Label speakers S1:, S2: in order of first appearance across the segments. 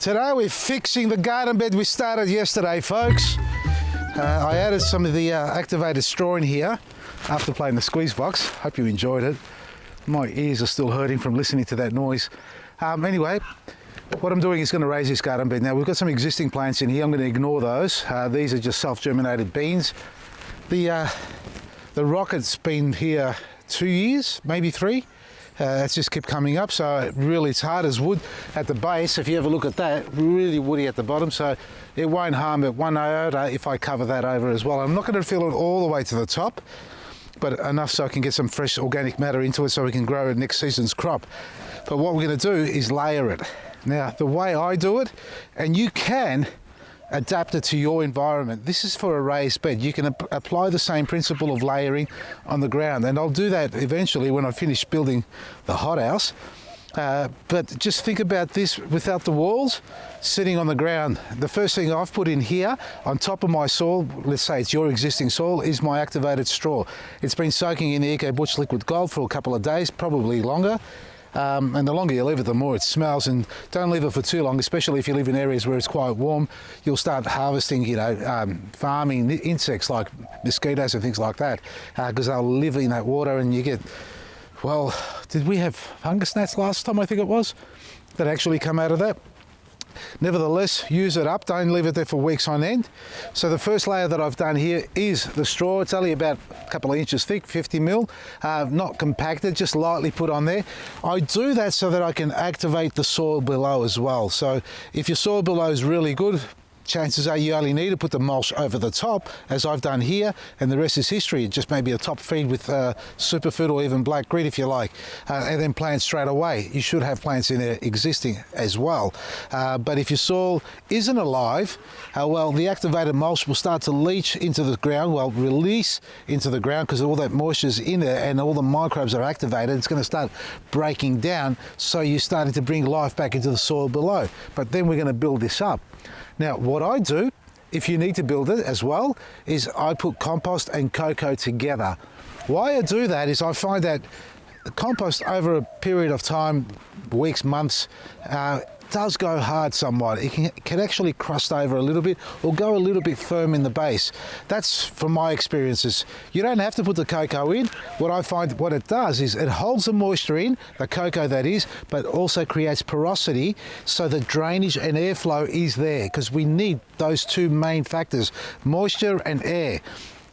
S1: Today we're fixing the garden bed we started yesterday, folks. I added some of the activated straw in here after playing the squeeze box. Hope you enjoyed it. My ears are still hurting from listening to that noise. Anyway, what I'm doing is going to raise this garden bed. Now we've got some existing plants in here. I'm going to ignore those. These are just self-germinated beans. The rocket's been here 2 years, maybe 3. It's just kept coming up, so really it's hard as wood at the base. If you have a look at that, really woody at the bottom, so it won't harm it one iota if I cover that over as well. I'm not going to fill it all the way to the top, but enough so I can get some fresh organic matter into it so we can grow it next season's crop. But what we're going to do is layer it. Now, the way I do it, and you can adapt it to your environment. This is for a raised bed. You can apply the same principle of layering on the ground, and I'll do that eventually when I finish building the hothouse. But just think about this without the walls, sitting on the ground. The first thing I've put in here on top of my soil, let's say it's your existing soil, is my activated straw. It's been soaking in the Eco Butch Liquid Gold for a couple of days, probably longer. And the longer you leave it, the more it smells. And don't leave it for too long, especially if you live in areas where it's quite warm. You'll start harvesting, farming insects like mosquitoes and things like that, because they'll live in that water, and you get, well, did we have fungus gnats last time? I think it was, that actually come out of that. Nevertheless, use it up, don't leave it there for weeks on end. So the first layer that I've done here is the straw. It's only about a couple of inches thick, 50 mil, not compacted, just lightly put on there. I do that so that I can activate the soil below as well. So if your soil below is really good, chances are you only need to put the mulch over the top, as I've done here, and the rest is history. Just maybe a top feed with superfood or even black grit if you like, and then plant straight away. You should have plants in there existing as well. But if your soil isn't alive, well, the activated mulch will start to leach into the ground, well, release into the ground, because all that moisture is in there and all the microbes are activated. It's going to start breaking down, so you're starting to bring life back into the soil below. But then we're going to build this up. Now, what I do, if you need to build it as well, is I put compost and cocoa together. Why I do that is I find that compost over a period of time, weeks, months, does go hard somewhat. It can actually crust over a little bit or go a little bit firm in the base. That's from my experiences. You don't have to put the cocoa in. What I find what it does is it holds the moisture in, the cocoa that is, but also creates porosity so the drainage and airflow is there, because we need those two main factors, moisture and air.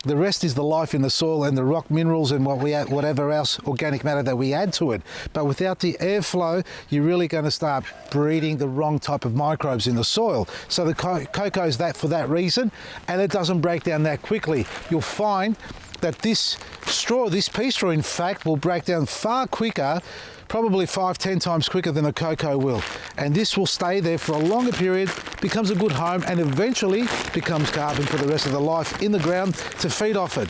S1: The rest is the life in the soil and the rock minerals and whatever else organic matter that we add to it. But without the airflow, you're really going to start breeding the wrong type of microbes in the soil. So the cocoa is that for that reason, and it doesn't break down that quickly. You'll find that this straw, this pea straw, in fact, will break down far quicker, probably 5-10 times quicker than the cocoa will. And this will stay there for a longer period, becomes a good home, and eventually becomes carbon for the rest of the life in the ground to feed off it.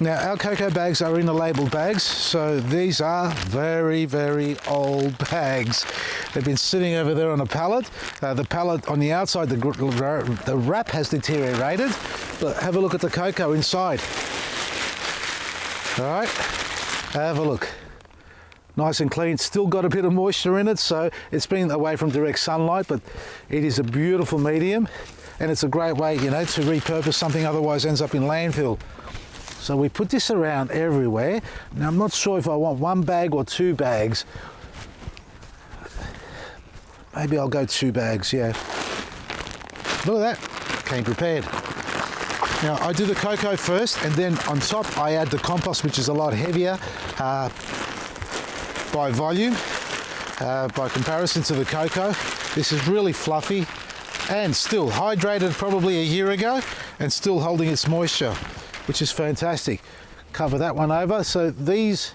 S1: Now, our cocoa bags are in the labelled bags, so these are very, very old bags. They've been sitting over there on a pallet. The pallet on the outside, the wrap has deteriorated, but have a look at the cocoa inside. All right, have a look. Nice and clean, still got a bit of moisture in it, so it's been away from direct sunlight, but it is a beautiful medium, and it's a great way, to repurpose something otherwise ends up in landfill. So we put this around everywhere. Now, I'm not sure if I want 1 bag or 2 bags. Maybe I'll go 2 bags, yeah. Look at that, came prepared. Now, I do the cocoa first, and then on top I add the compost, which is a lot heavier by volume, by comparison to the cocoa. This is really fluffy and still hydrated probably a year ago and still holding its moisture, which is fantastic. Cover that one over. So these,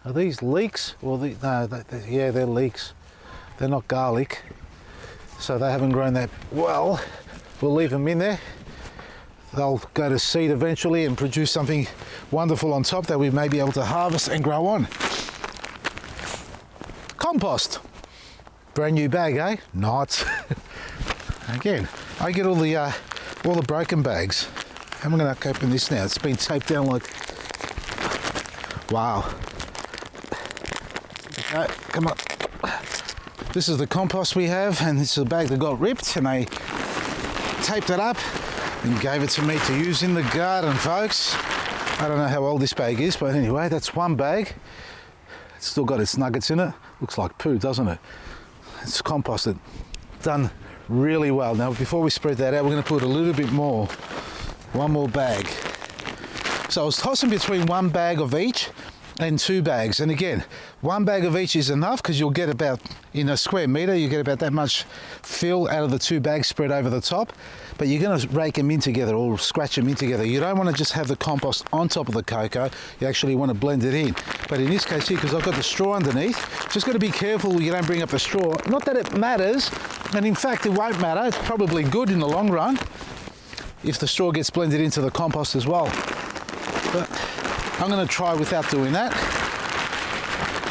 S1: are these leeks? Well, yeah, they're leeks. They're not garlic, so they haven't grown that well. We'll leave them in there. They'll go to seed eventually and produce something wonderful on top that we may be able to harvest and grow on. Compost. Brand new bag, eh? Not. Again, I get all the broken bags. I'm going to open this now. It's been taped down like... Wow. Okay, come on. This is the compost we have, and this is a bag that got ripped, and they taped it up and gave it to me to use in the garden, folks. I don't know how old this bag is, but anyway, that's one bag. It's still got its nuggets in it. Looks like poo, doesn't it? It's composted. Done really well. Now, before we spread that out, we're going to put a little bit more. One more bag. So I was tossing between one bag of each and 2 bags. And again, 1 bag of each is enough because you'll get about, in a square metre, you get about that much fill out of the 2 bags spread over the top. But you're going to rake them in together or scratch them in together. You don't want to just have the compost on top of the cocoa. You actually want to blend it in. But in this case here, because I've got the straw underneath, just got to be careful you don't bring up the straw. Not that it matters, and in fact it won't matter. It's probably good in the long run if the straw gets blended into the compost as well. But I'm going to try without doing that.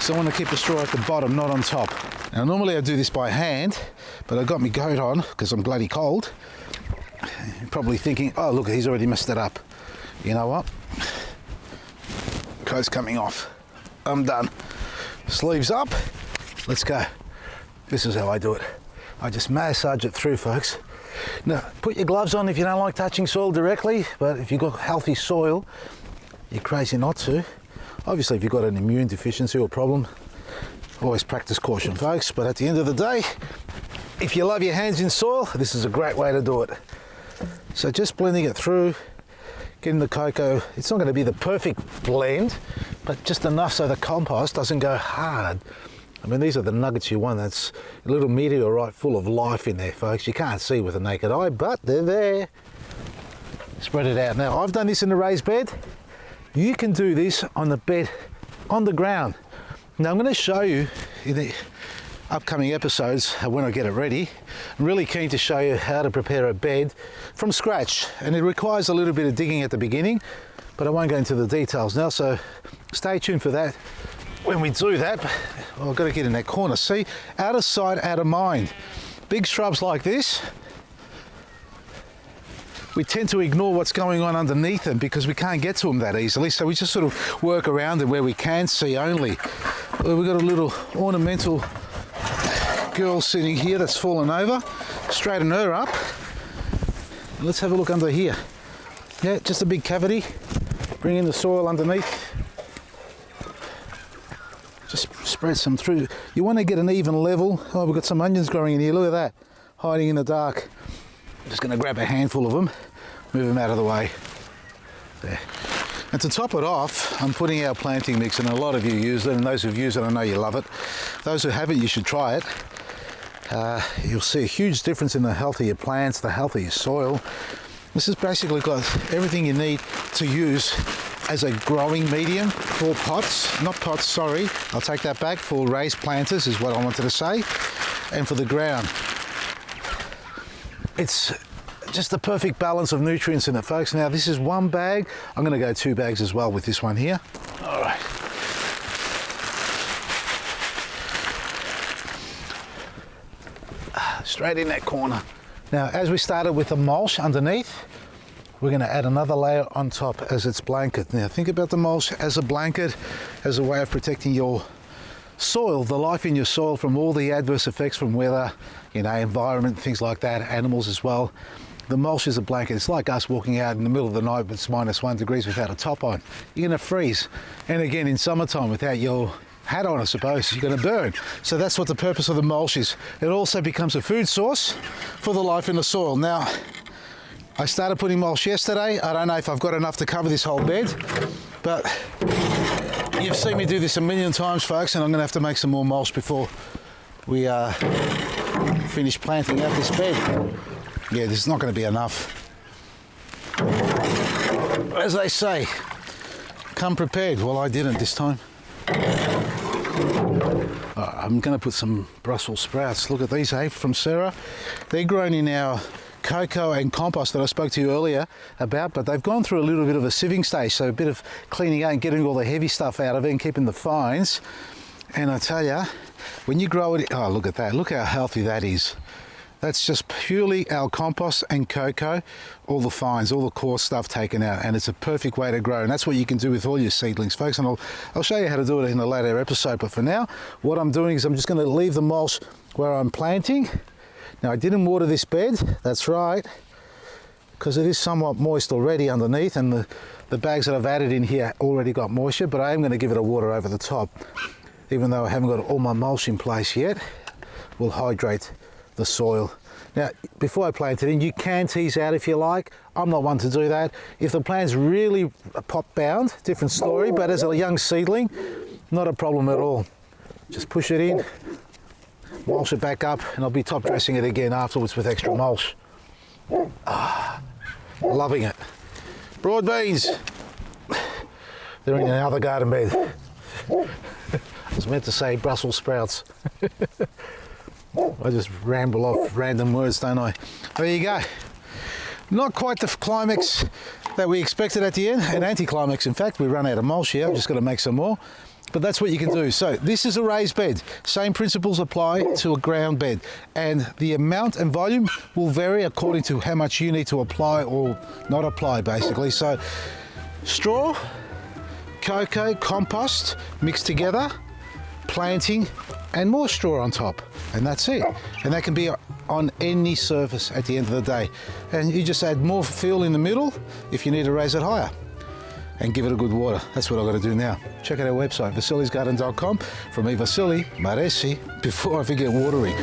S1: So I want to keep the straw at the bottom, not on top. Now normally I do this by hand, but I got my coat on because I'm bloody cold. You're probably thinking, oh look, he's already messed it up. You know what? Coat's coming off. I'm done. Sleeves up. Let's go. This is how I do it. I just massage it through, folks. Now, put your gloves on if you don't like touching soil directly, but if you've got healthy soil, you're crazy not to. Obviously, if you've got an immune deficiency or problem, always practice caution, folks. But at the end of the day, if you love your hands in soil, this is a great way to do it. So just blending it through, getting the cocoa. It's not going to be the perfect blend, but just enough so the compost doesn't go hard. I mean, these are the nuggets you want. That's a little meteorite full of life in there, folks. You can't see with the naked eye, but they're there. Spread it out. Now, I've done this in a raised bed. You can do this on the bed, on the ground. Now, I'm going to show you in the upcoming episodes when I get it ready. I'm really keen to show you how to prepare a bed from scratch, and it requires a little bit of digging at the beginning, but I won't go into the details now, so stay tuned for that. When we do that, well, I've got to get in that corner. See, out of sight, out of mind. Big shrubs like this, we tend to ignore what's going on underneath them because we can't get to them that easily, so we just sort of work around them where we can see only. Well, we've got a little ornamental girl sitting here that's fallen over. Straighten her up. And let's have a look under here. Yeah, just a big cavity. Bring in the soil underneath. Just spread some through. You want to get an even level. Oh, we've got some onions growing in here. Look at that, hiding in the dark. I'm just going to grab a handful of them, move them out of the way. There. And to top it off, I'm putting our planting mix, and a lot of you use it, and those who've used it, I know you love it. Those who haven't, you should try it. You'll see a huge difference in the healthier plants, the healthier soil. This has basically got everything you need to use as a growing medium for pots, not pots, sorry, I'll take that back, for raised planters is what I wanted to say, and for the ground. It's just the perfect balance of nutrients in it, folks. Now this is 1 bag. I'm going to go 2 bags as well with this one here. All right. Straight in that corner. Now, as we started with the mulch underneath, we're going to add another layer on top as its blanket. Now think about the mulch as a blanket, as a way of protecting your soil, the life in your soil from all the adverse effects from weather, you know, environment, things like that, animals as well. The mulch is a blanket. It's like us walking out in the middle of the night when it's -1 degrees without a top on. You're going to freeze. And again, in summertime, without your hat on, I suppose, you're going to burn. So that's what the purpose of the mulch is. It also becomes a food source for the life in the soil. Now, I started putting mulch yesterday. I don't know if I've got enough to cover this whole bed, but you've seen me do this a million times, folks, and I'm going to have to make some more mulch before we finish planting out this bed. Yeah, this is not going to be enough. As they say, come prepared. Well, I didn't this time. I'm going to put some Brussels sprouts. Look at these, hey, from Sarah. They're grown in our cocoa and compost that I spoke to you earlier about, but they've gone through a little bit of a sieving stage, so a bit of cleaning out and getting all the heavy stuff out of it and keeping the fines. And I tell you, when you grow it, oh, look at that. Look how healthy that is. That's just purely our compost and cocoa, all the fines, all the coarse stuff taken out, and it's a perfect way to grow. And that's what you can do with all your seedlings, folks, and I'll show you how to do it in a later episode. But for now, what I'm doing is I'm just going to leave the mulch where I'm planting. Now, I didn't water this bed, that's right, because it is somewhat moist already underneath, and the bags that I've added in here already got moisture, but I am going to give it a water over the top. Even though I haven't got all my mulch in place yet, will hydrate the soil. Now, before I plant it in, you can tease out if you like. I'm not one to do that. If the plant's really pot bound, different story, but as a young seedling, not a problem at all. Just push it in, mulch it back up, and I'll be top dressing it again afterwards with extra mulch. Loving it. Broad beans. They're in another garden bed. I was meant to say Brussels sprouts. I just ramble off random words, don't I? There you go. Not quite the climax that we expected at the end, an anticlimax in fact. We run out of mulch here, I'm just going to make some more. But that's what you can do. So this is a raised bed. Same principles apply to a ground bed. And the amount and volume will vary according to how much you need to apply or not apply, basically. So straw, cocoa, compost mixed together, planting, and more straw on top, and that's it. And that can be on any surface at the end of the day. And you just add more fill in the middle if you need to raise it higher, and give it a good water. That's what I've got to do now. Check out our website, vasilisgarden.com. From me, Vasili Maresi, before I forget, watering.